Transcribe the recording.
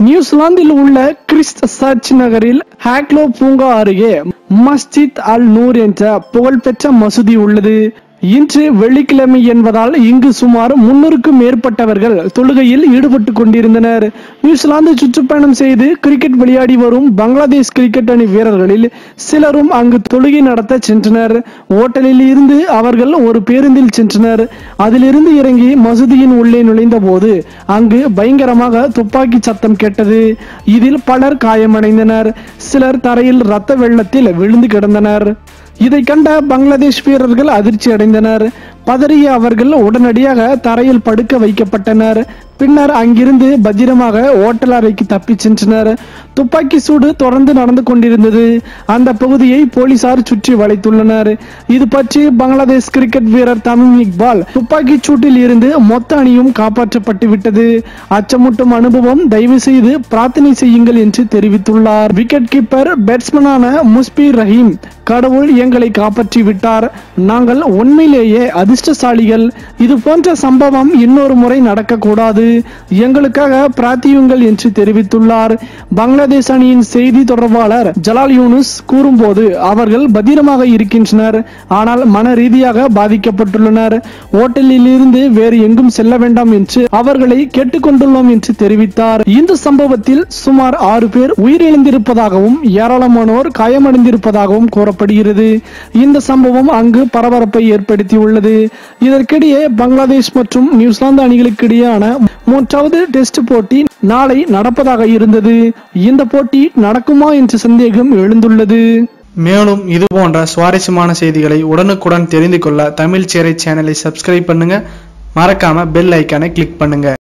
நியூசிலாந்தில் உள்ள Christ search நகரில் ஹாக்லோ பூங்கா அருகே மஸ்ஜித் அல் நூர் என்ற புகழ்பெற்ற மசூதி உள்ளது. இன்று வெள்ளிக்கிழமை என்பதால் இங்கு சுமார் 300க்கும் மேற்பட்டவர்கள் தொழுகையில் ஈடுபட்டு கொண்டிருந்தனர். நியூசிலாந்து சுற்றுப்பயணம் செய்து கிரிக்கெட் விளையாடி வரும் பங்களாதேஷ் கிரிக்கெட் அணி வீரர்களில் சிலரும் அங்கு தொழுகை நடத்த சென்றனர். ஓட்டலில் இருந்து அவர்கள் ஒரு பேருந்தில் சென்றனர். அதிலிருந்து இறங்கி மசூதியின் உள்ளே நுழைந்த போது அங்கு பயங்கரமாக துப்பாக்கி சத்தம் கேட்டது. இதில் பலர் காயமடைந்தனர். சிலர் தரையில் இரத்த வெள்ளத்தில் விழுந்து கிடந்தனர். இதை கண்ட பங்களாதேஷ் வீரர்கள் அதிர்ச்சி அடைந்தனர். பதறிய அவர்கள் உடனடியாக தரையில் படுக்க வைக்கப்பட்டனர். பின்னர் அங்கிருந்து பத்திரமாக ஓட்டல் அறைக்கு தப்பி சென்றனர். துப்பாக்கி சூடு தொடர்ந்து நடந்து கொண்டிருந்தது. அந்த பகுதியை போலீசார் சுற்றி வளைத்துள்ளனர். இது பற்றி பங்களாதேஷ் கிரிக்கெட் வீரர் தமீம் இக்பால், துப்பாக்கி சூட்டில் இருந்து மொத்த அணியும் காப்பாற்றப்பட்டு விட்டது. அச்சமூட்டும் அனுபவம், தயவு செய்து பிரார்த்தனை செய்யுங்கள் என்று தெரிவித்துள்ளார். விக்கெட் கீப்பர் பேட்ஸ்மேனான முஸ்பீர் ரஹீம், கடவுள் எங்களை காப்பாற்றி விட்டார். நாங்கள் உண்மையிலேயே அதிர்ஷ்டசாலிகள். இது போன்ற சம்பவம் இன்னொரு முறை நடக்கக்கூடாது. எங்களுக்காக பிரார்த்தியுங்கள் என்று தெரிவித்துள்ளார். பங்களாதேஷ் அணியின் செய்தி தொடர்பாளர் ஜலால் யூனுஸ் கூறும்போது, அவர்கள் பத்திரமாக இருக்கின்றனர், ஆனால் மன ரீதியாக பாதிக்கப்பட்டுள்ளனர். ஓட்டலில் இருந்து வேறு எங்கும் செல்ல வேண்டாம் என்று அவர்களை கேட்டுக்கொண்டுள்ளோம் என்று தெரிவித்தார். இந்த சம்பவத்தில் சுமார் 6 பேர் உயிரிழந்திருப்பதாகவும் ஏராளமானோர் காயமடைந்திருப்பதாகவும் கூறப்படுகிறது. இந்த சம்பவம் அங்கு பரபரப்பை ஏற்படுத்தியுள்ளது. இதற்கிடையே பங்களாதேஷ் மற்றும் நியூசிலாந்து அணிகளுக்கு இடையேயான 3வது டெஸ்ட் போட்டி நாளை நடப்பதாக இருந்தது. இந்த போட்டி நடக்குமா என்ற சந்தேகம் எழுந்துள்ளது. மேலும் இது போன்ற சுவாரஸ்யமான செய்திகளை உடனுக்குடன் தெரிந்து கொள்ள தமிழ் சேரை சேனலை சப்ஸ்கிரைப் பண்ணுங்க. மறக்காம பெல் ஐக்கானை கிளிக் பண்ணுங்க.